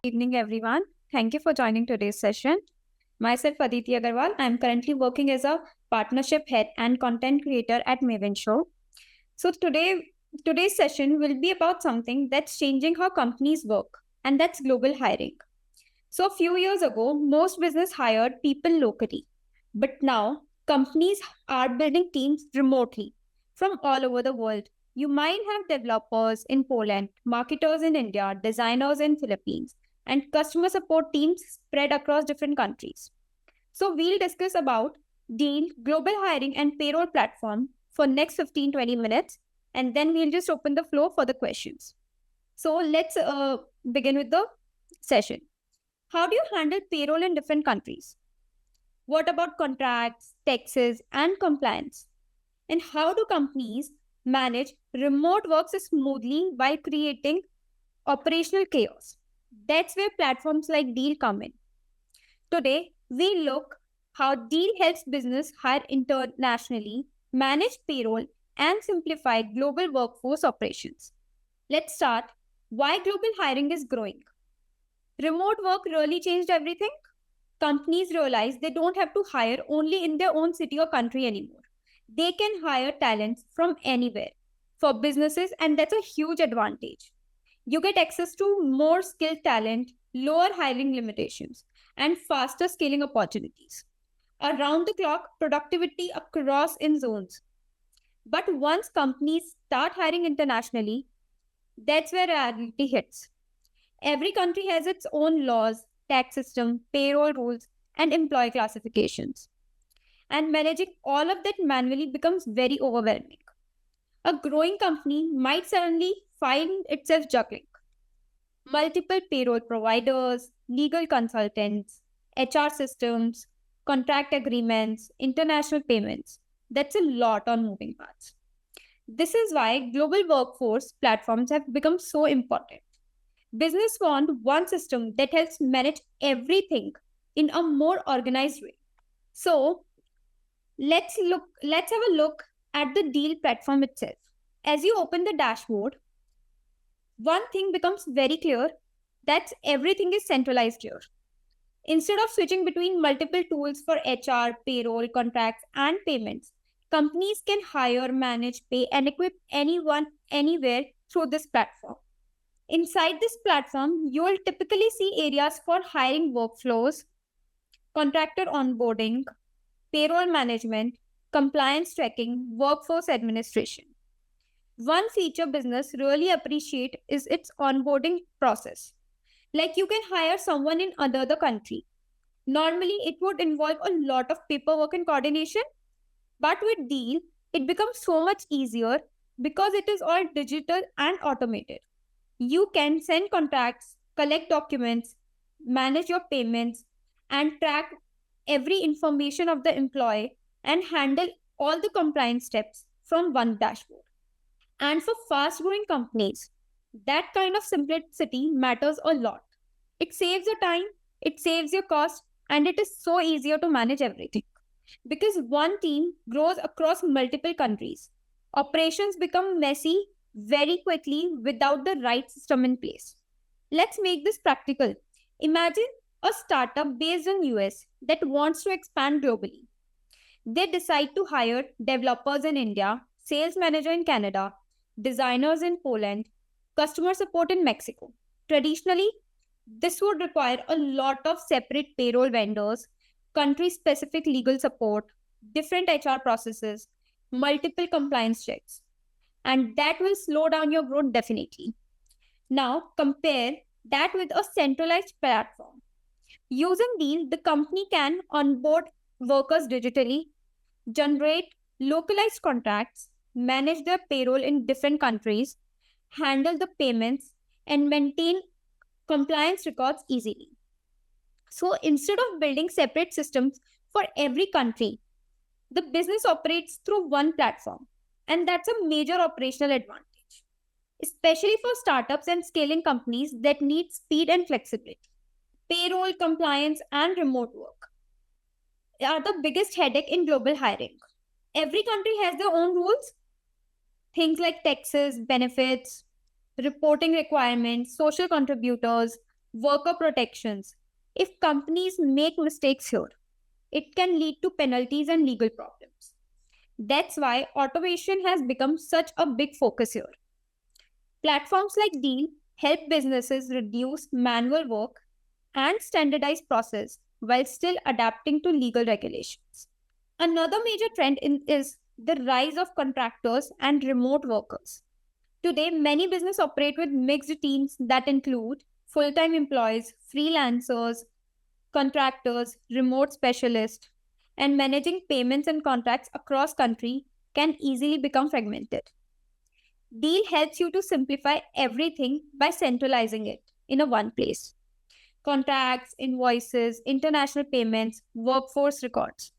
Evening, everyone. Thank you for joining today's session. Myself, Aditi Agarwal. I am currently working as a partnership head and content creator at Maven Show. So today's session will be about something that's changing how companies work, and that's global hiring. So a few years ago, most business hired people locally, but now companies are building teams remotely from all over the world. You might have developers in Poland, marketers in India, designers in Philippines, and customer support teams spread across different countries. So we'll discuss about Deel, global hiring and payroll platform for next 15-20 minutes, and then we'll just open the floor for the questions. So let's begin with the session. How do you handle payroll in different countries? What about contracts, taxes, and compliance? And how do companies manage remote work smoothly while creating operational chaos? That's where platforms like Deel come in. Today, we look how Deel helps business hire internationally, manage payroll, and simplify global workforce operations. Let's start why global hiring is growing. Remote work really changed everything. Companies realize they don't have to hire only in their own city or country anymore. They can hire talents from anywhere for businesses, and that's a huge advantage. You get access to more skilled talent, lower hiring limitations, and faster scaling opportunities. Around the clock productivity across in zones. But once companies start hiring internationally, that's where reality hits. Every country has its own laws, tax system, payroll rules, and employee classifications. And managing all of that manually becomes very overwhelming. A growing company might suddenly find itself juggling multiple payroll providers, legal consultants, HR systems, contract agreements, international payments. That's a lot on moving parts. This is why global workforce platforms have become so important. Business want one system that helps manage everything in a more organized way. So let's have a look at the Deel platform itself. As you open the dashboard, one thing becomes very clear that everything is centralized here. Instead of switching between multiple tools for HR, payroll, contracts, and payments, companies can hire, manage, pay, and equip anyone, anywhere through this platform. Inside this platform, you will typically see areas for hiring workflows, contractor onboarding, payroll management, compliance tracking, workforce administration. One feature business really appreciate is its onboarding process. Like you can hire someone in another country. Normally, it would involve a lot of paperwork and coordination, but with Deel, it becomes so much easier because it is all digital and automated. You can send contracts, collect documents, manage your payments, and track every information of the employee and handle all the compliance steps from one dashboard. And for fast growing companies, that kind of simplicity matters a lot. It saves your time, it saves your cost, and it is so easier to manage everything. Because one team grows across multiple countries, operations become messy very quickly without the right system in place. Let's make this practical. Imagine a startup based in US that wants to expand globally. They decide to hire developers in India, sales manager in Canada, designers in Poland, customer support in Mexico. Traditionally, this would require a lot of separate payroll vendors, country specific legal support, different HR processes, multiple compliance checks, and that will slow down your growth definitely. Now, compare that with a centralized platform. Using Deel, the company can onboard workers digitally, generate localized contracts, manage their payroll in different countries, handle the payments, and maintain compliance records easily. So instead of building separate systems for every country, the business operates through one platform. And that's a major operational advantage, especially for startups and scaling companies that need speed and flexibility. Payroll, compliance, and remote work are the biggest headache in global hiring. Every country has their own rules, Things like taxes, benefits, reporting requirements, social contributors, worker protections. If companies make mistakes here, it can lead to penalties and legal problems. That's why automation has become such a big focus here. Platforms like Deel help businesses reduce manual work and standardize process while still adapting to legal regulations. Another major is the rise of contractors and remote workers. Today, many businesses operate with mixed teams that include full-time employees, freelancers, contractors, remote specialists, and managing payments and contracts across country can easily become fragmented. Deal helps you to simplify everything by centralizing it in a one place. Contracts, invoices, international payments, workforce records.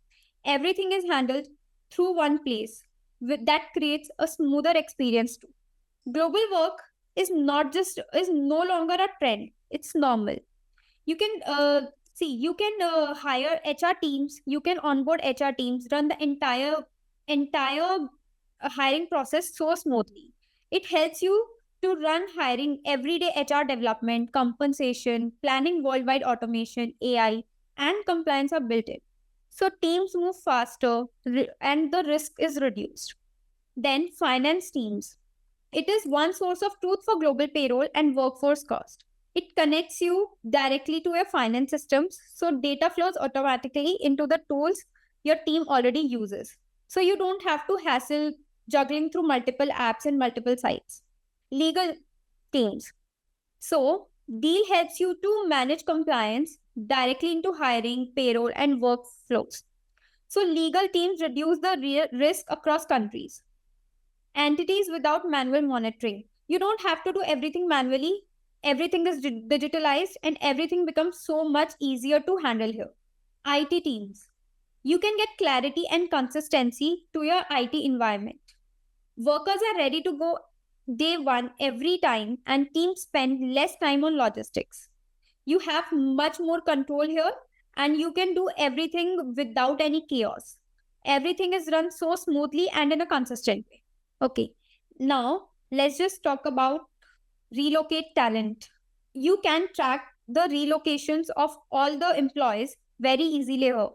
Everything is handled through one place. That creates a smoother experience too. Global work is no longer a trend. It's normal. You can hire HR teams. You can onboard HR teams, run the entire hiring process so smoothly. It helps you to run hiring, everyday HR development, compensation, planning, worldwide automation, AI, and compliance are built in. So teams move faster and the risk is reduced. Then finance teams. It is one source of truth for global payroll and workforce cost. It connects you directly to your finance systems, so data flows automatically into the tools your team already uses. So you don't have to hassle juggling through multiple apps and multiple sites. Legal teams. So Deal helps you to manage compliance directly into hiring, payroll, and workflows. So legal teams reduce the risk across countries. Entities without manual monitoring. You don't have to do everything manually. Everything is digitalized and everything becomes so much easier to handle here. IT teams. You can get clarity and consistency to your IT environment. Workers are ready to go day one every time, and teams spend less time on logistics. You have much more control here, and you can do everything without any chaos. Everything is run so smoothly and in a consistent way. Okay, now let's just talk about relocate talent. You can track the relocations of all the employees very easily here.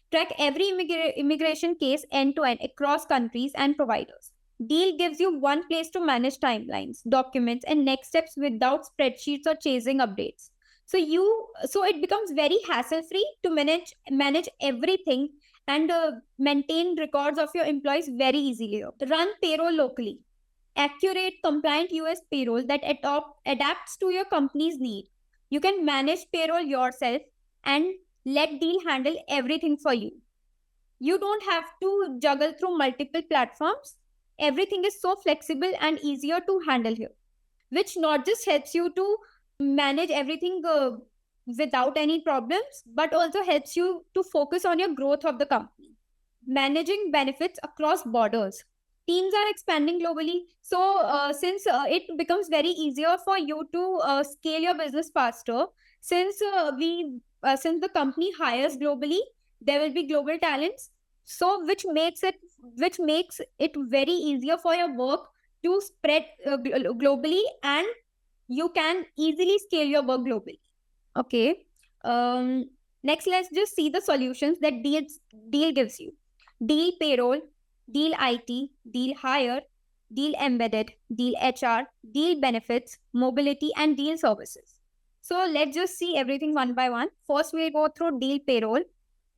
Track every immigration case end to end across countries and providers. Deal gives you one place to manage timelines, documents, and next steps without spreadsheets or chasing updates. So it becomes very hassle free to manage everything and maintain records of your employees very easily. Run payroll locally. Accurate, compliant US payroll that adapts to your company's need. You can manage payroll yourself and let Deal handle everything for you. You don't have to juggle through multiple platforms. Everything is so flexible and easier to handle here, which not just helps you to manage everything without any problems, but also helps you to focus on your growth of the company. Managing benefits across borders. Teams are expanding globally. So since it becomes very easier for you to scale your business faster, since since the company hires globally, there will be global talents. So which makes it very easier for your work to spread globally, and you can easily scale your work globally. Okay. Next, let's just see the solutions that Deal gives you. Deal Payroll, Deal IT, Deal Hire, Deal Embedded, Deal HR, Deal Benefits, Mobility, and Deal Services. So let's just see everything one by one. First, we'll go through Deal Payroll.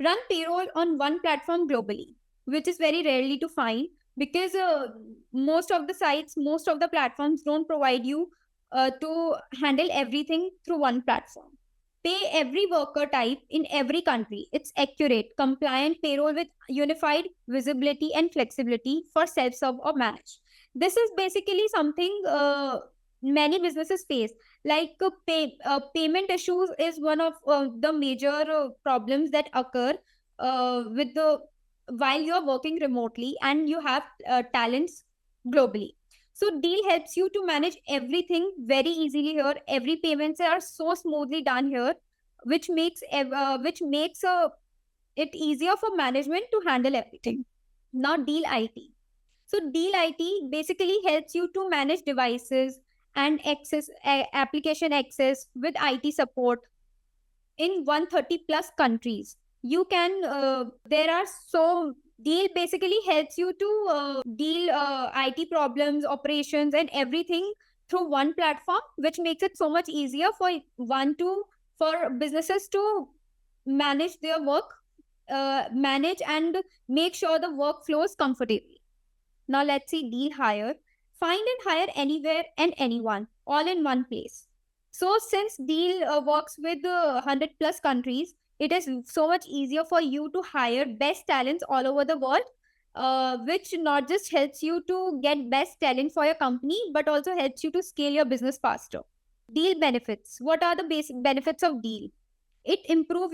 Run payroll on one platform globally, which is very rarely to find because most of the platforms don't provide you to handle everything through one platform. Pay every worker type in every country. It's accurate, compliant payroll with unified visibility and flexibility for self-serve or manage. This is basically something many businesses face. Like payment issues is one of the major problems that occur with the while you're working remotely and you have talents globally. So Deal helps you to manage everything very easily here. Every payments are so smoothly done here, which makes it easier for management to handle everything. Now Deal IT. So Deel IT basically helps you to manage devices and application access with IT support in 130 plus countries. You can there are so Deel basically helps you to deal IT problems, operations, and everything through one platform, which makes it so much easier for businesses to manage their work, manage and make sure the work flows comfortably. Now let's see Deel Hire. Find and hire anywhere and anyone, all in one place. So since Deel works with 100 plus countries, it is so much easier for you to hire best talents all over the world, which not just helps you to get best talent for your company, but also helps you to scale your business faster. Deel benefits. What are the basic benefits of Deel? It improves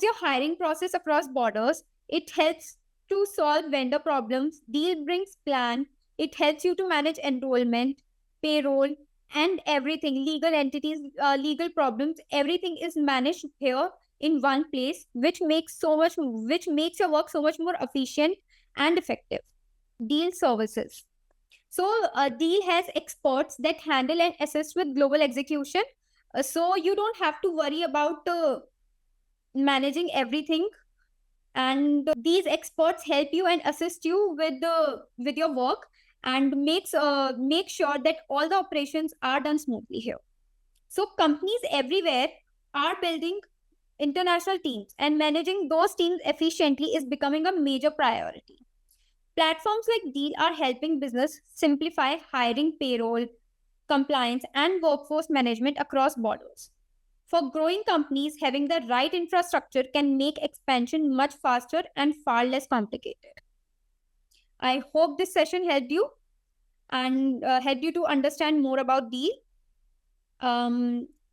your hiring process across borders. It helps to solve vendor problems. Deel brings plan. It helps you to manage enrollment, payroll, and everything. Legal entities, legal problems. Everything is managed here in one place, which makes your work so much more efficient and effective. Deel services. So Deel has experts that handle and assist with global execution. So you don't have to worry about managing everything, and these experts help you and assist you with your work and make sure that all the operations are done smoothly here. So companies everywhere are building international teams, and managing those teams efficiently is becoming a major priority. Platforms like Deel are helping business simplify hiring, payroll, compliance, and workforce management across borders. For growing companies, having the right infrastructure can make expansion much faster and far less complicated. I hope this session helped you and helped you to understand more about Deel.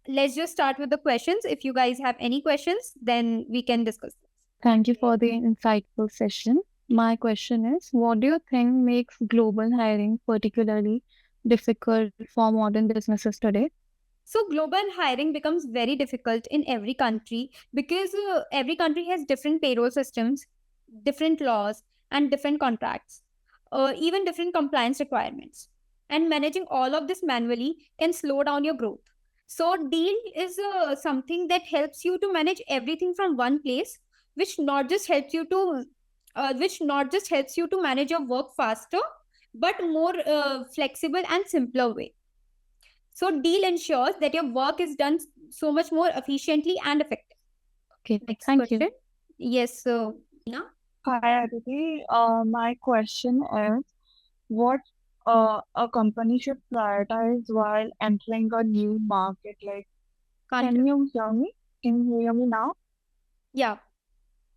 Let's just start with the questions. If you guys have any questions, then we can discuss this. Thank you for the insightful session. My question is, what do you think makes global hiring particularly difficult for modern businesses today? So global hiring becomes very difficult in every country because every country has different payroll systems, different laws, and different contracts, even different compliance requirements. And managing all of this manually can slow down your growth. So Deel is something that helps you to manage everything from one place, which not just helps you to manage your work faster, but more flexible and simpler way. So Deel ensures that your work is done so much more efficiently and effective. Okay, Next thank question. you. Yes, so Ina? Hi, Aditi. My question is, what a company should prioritize while entering a new market? Like, can you hear me? Can you hear me now? Yeah.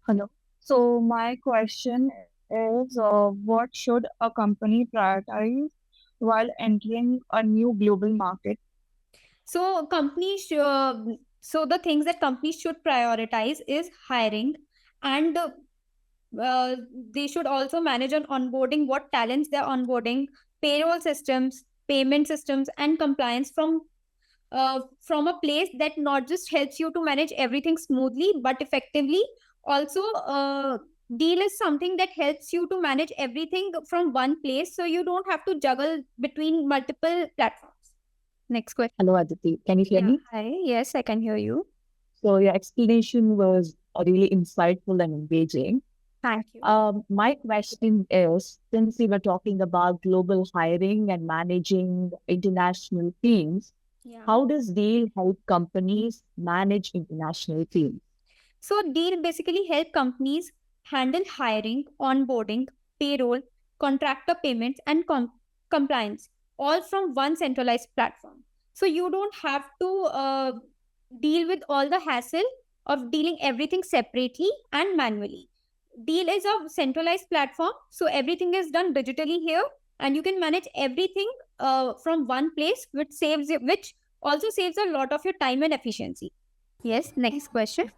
Hello. So my question is, what should a company prioritize while entering a new global market? So so the things that companies should prioritize is hiring, and they should also manage on onboarding what talents they're onboarding, payroll systems, payment systems, and compliance from a place that not just helps you to manage everything smoothly but effectively. Also, Deel is something that helps you to manage everything from one place, so you don't have to juggle between multiple platforms. Next question. Hello, Aditi. Can you hear Yeah, me? hi. Yes, I can hear you. So your explanation was really insightful and engaging. Thank you. My question is, since we were talking about global hiring and managing international teams, Yeah. how does Deel help companies manage international teams? So Deel basically help companies handle hiring, onboarding, payroll, contractor payments, and compliance, all from one centralized platform. So you don't have to deal with all the hassle of dealing everything separately and manually. Deel is a centralized platform, so everything is done digitally here, and you can manage everything from one place, which also saves a lot of your time and efficiency. Yes, next question.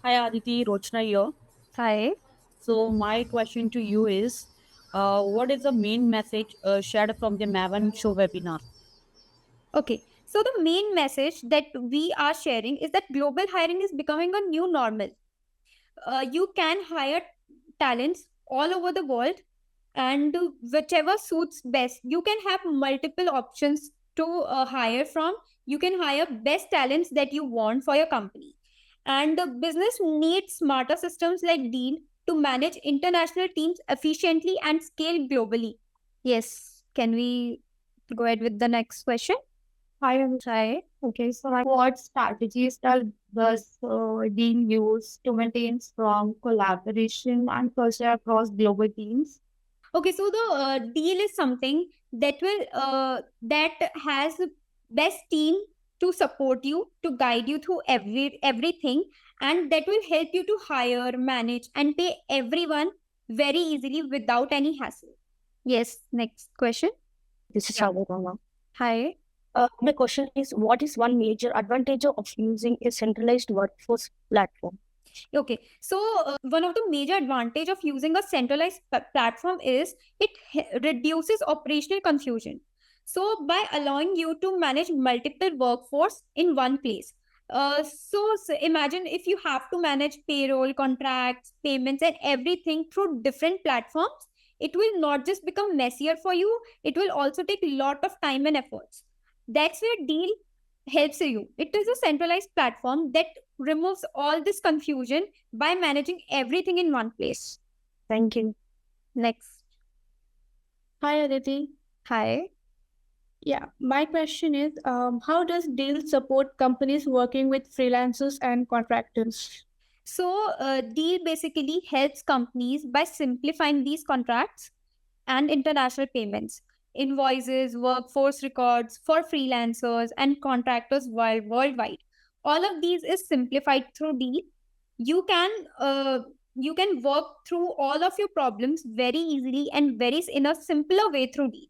Hi Aditi, Rochna here. Hi. So my question to you is, what is the main message shared from the Maven show webinar? Okay. So the main message that we are sharing is that global hiring is becoming a new normal. You can hire talents all over the world and whichever suits best. You can have multiple options to hire from. You can hire best talents that you want for your company. And the business needs smarter systems like Deel to manage international teams efficiently and scale globally. Yes. Can we go ahead with the next question? Hi, Hi. okay, so what strategies does Deel use to maintain strong collaboration and culture across global teams? Okay, so the Deel is something that will that has the best team to support you, to guide you through everything, and that will help you to hire, manage, and pay everyone very easily without any hassle. Yes. Next question. This is Yeah. Shabana. Hi. My question is, what is one major advantage of using a centralized workforce platform? Okay, so one of the major advantage of using a centralized platform is it reduces operational confusion. So by allowing you to manage multiple workforce in one place. So imagine if you have to manage payroll, contracts, payments, and everything through different platforms, it will not just become messier for you, it will also take a lot of time and efforts. That's where Deel helps you. It is a centralized platform that removes all this confusion by managing everything in one place. Thank you. Next. Hi, Aditi. Hi. Yeah, my question is, how does Deel support companies working with freelancers and contractors? So, Deel basically helps companies by simplifying these contracts and international payments, invoices, workforce records for freelancers and contractors worldwide. All of these is simplified through Deel. You can uh, you can work through all of your problems very easily and very in a simpler way through Deel.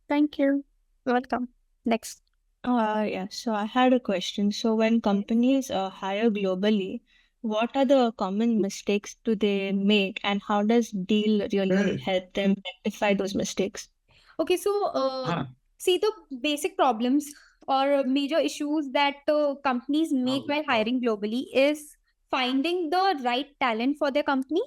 Thank you. Welcome. Next. Yeah, so I had a question. So when companies hire globally, what are the common mistakes do they make, and how does Deal really help them rectify those mistakes? Okay, so see the basic problems or major issues that companies make while hiring globally is finding the right talent for their company,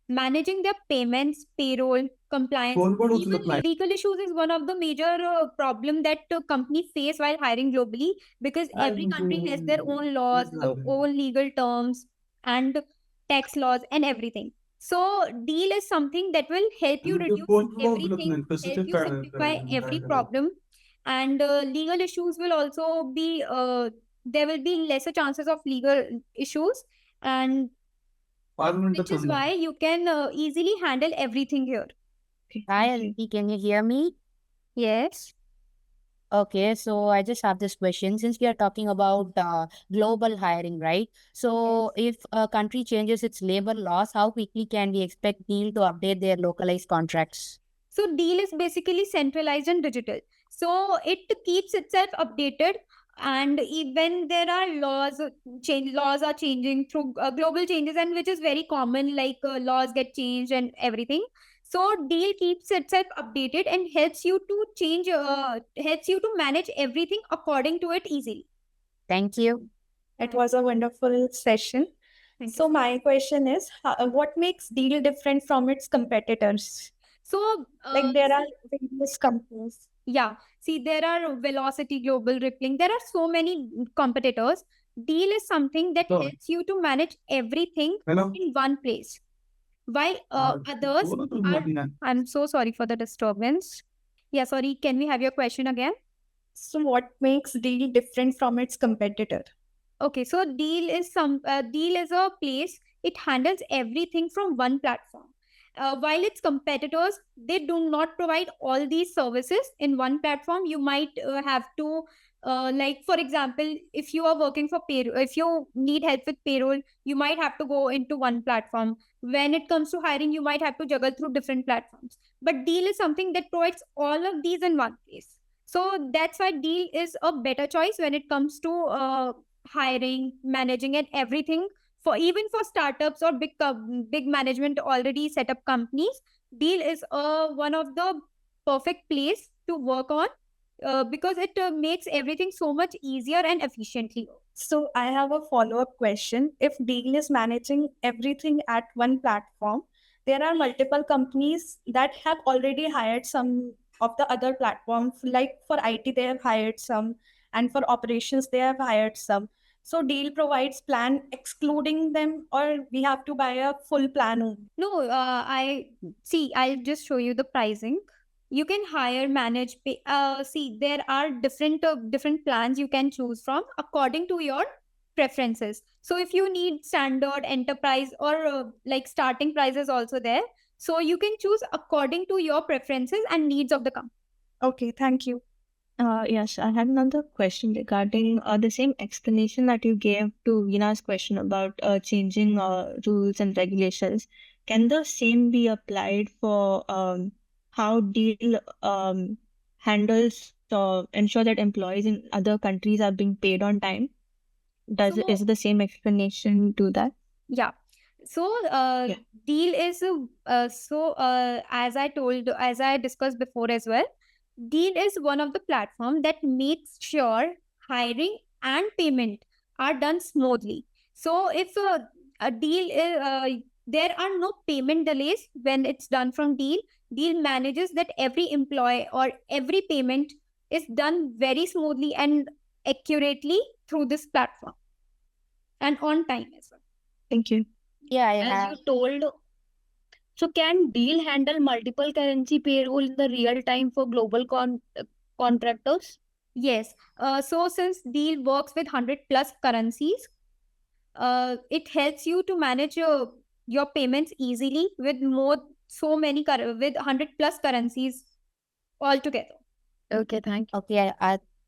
managing their payments, payroll, compliance. Even legal issues is one of the major problem that companies face while hiring globally, because every country has their own laws, own legal terms, and tax laws and everything. So Deal is something that will help you reduce everything, help you simplify every problem, and legal issues will also be there will be lesser chances of legal issues, and which is why you can easily handle everything here. Hi, Aditi, can you hear me? Yes. Okay, so I just have this question. Since we are talking about global hiring, right? So if a country changes its labor laws, how quickly can we expect Deel to update their localized contracts? So Deal is basically centralized and digital. So it keeps itself updated, and when there are laws are changing through global changes, and which is very common, like laws get changed and everything. So Deal keeps itself updated and helps you to manage everything according to it easily. Thank you. It was a wonderful session. Thank So you. my question is, what makes Deel different from its competitors? So Like there are various companies. yeah, see, there are Velocity, Global, Rippling. There are so many competitors. Deal is something that helps you to manage everything in one place. While others are, I'm so sorry for the disturbance. Yeah, sorry. Can we have your question again? So what makes Deel different from its competitor? Okay, so Deal is a place. It handles everything from one platform. While its competitors, they do not provide all these services in one platform. You might have to, like for example, if you are working for payroll, if you need help with payroll, you might have to go into one platform. When it comes to hiring, you might have to juggle through different platforms. But Deal is something that provides all of these in one place. So that's why Deal is a better choice when it comes to hiring, managing, and everything. For even for startups or big management already set up companies, Deal is one of the perfect place to work on, because it makes everything so much easier and efficiently. So I have a follow-up question. If Deel is managing everything at one platform, there are multiple companies that have already hired some of the other platforms. Like for IT, they have hired some, and for operations, they have hired some. So Deel provides plan excluding them, or we have to buy a full plan only? No, I'll just show you the pricing. You can hire, manage, pay. There are different plans you can choose from according to your preferences. So if you need standard, enterprise, or like starting prices also there. So you can choose according to your preferences and needs of the company. Okay, thank you. Yes, I had another question regarding the same explanation that you gave to Veena's question about changing rules and regulations. Can the same be applied for how Deel handles ensure that employees in other countries are being paid on time? Is the same explanation to that? Yeah. So Yeah. Deel is as I discussed before as well, Deel is one of the platform that makes sure hiring and payment are done smoothly. So if a deal is, there are no payment delays when it's done from Deel. Deel manages that every employee or every payment is done very smoothly and accurately through this platform and on time as well. Thank you. Yeah, As you told, so can Deel handle multiple currency payroll in the real time for global contractors? Yes. So since Deel works with 100 plus currencies, it helps you to manage your payments easily with with 100 plus currencies altogether. Okay, thank you. Okay,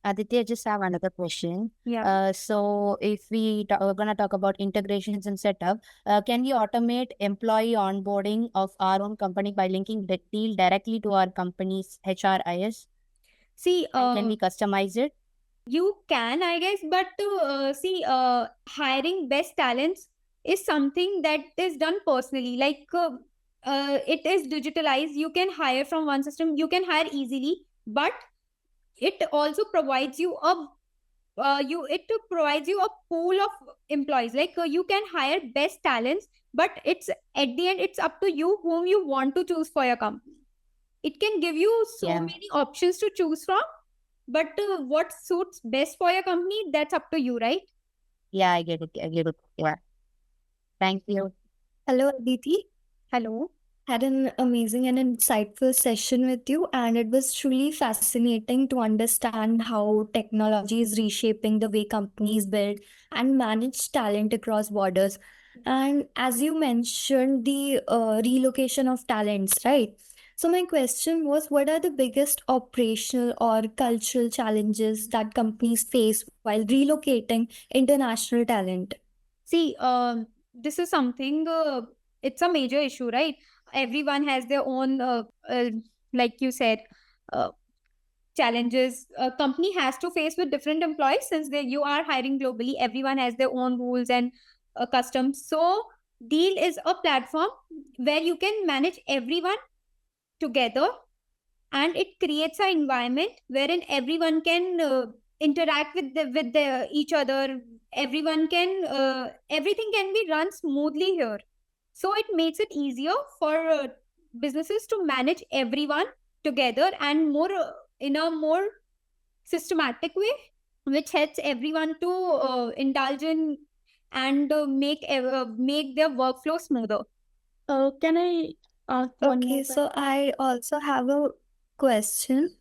Aditya, I just have another question. Yeah. So if we're gonna talk about integrations and setup, can we automate employee onboarding of our own company by linking the deal directly to our company's HRIS? See, And can we customize it? you can, I guess, but hiring best talents is something that is done personally. Like it is digitalized. You can hire from one system. You can hire easily, but it also provides you a pool of employees. Like you can hire best talents, but it's at the end it's up to you whom you want to choose for your company. It can give you so Yeah. many options to choose from, but what suits best for your company, that's up to you, right? Yeah, I get it. Yeah. Thank you. Hello, Aditi. Hello. Had an amazing and insightful session with you, and it was truly fascinating to understand how technology is reshaping the way companies build and manage talent across borders. And as you mentioned, the relocation of talents, right? So, my question was, what are the biggest operational or cultural challenges that companies face while relocating international talent? See, this is something, it's a major issue, right? Everyone has their own, like you said, uh, challenges a company has to face with different employees. Since you are hiring globally, everyone has their own rules and customs. So Deel is a platform where you can manage everyone together, and it creates an environment wherein everyone can interact with each other. Everyone can everything can be run smoothly here. So it makes it easier for businesses to manage everyone together and more in a more systematic way, which helps everyone to indulge in and make their workflow smoother. Can I ask one more Okay, question? so I also have a question.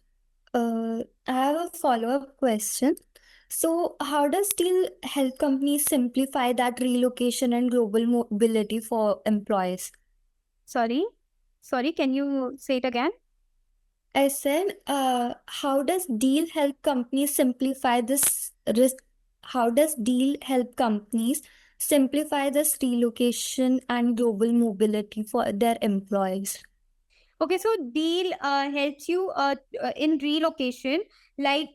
I have a follow-up question. So, how does Steel help companies simplify that relocation and global mobility for employees? Sorry, can you say it again? I said, how does Deal help companies simplify this risk? How does Deal help companies simplify this relocation and global mobility for their employees? Okay, so Deel helps you in relocation. Like,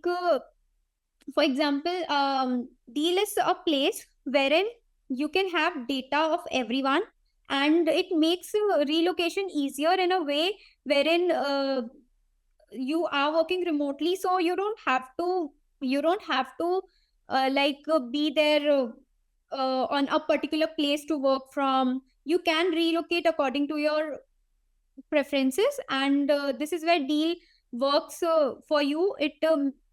for example, Deel is a place wherein you can have data of everyone, and it makes relocation easier in a way wherein you are working remotely, so you don't have to be there on a particular place to work from. you can relocate according to your preferences, and this is where Deel works for you. It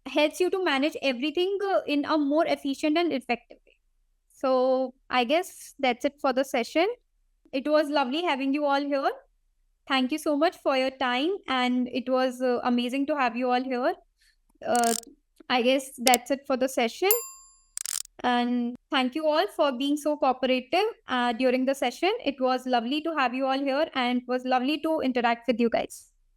helps you to manage everything in a more efficient and effective way. So I guess that's it for the session. It was lovely having you all here. Thank you so much for your time, and it was amazing to have you all here. I guess that's it for the session. And thank you all for being so cooperative during the session. It was lovely to have you all here, and it was lovely to interact with you guys.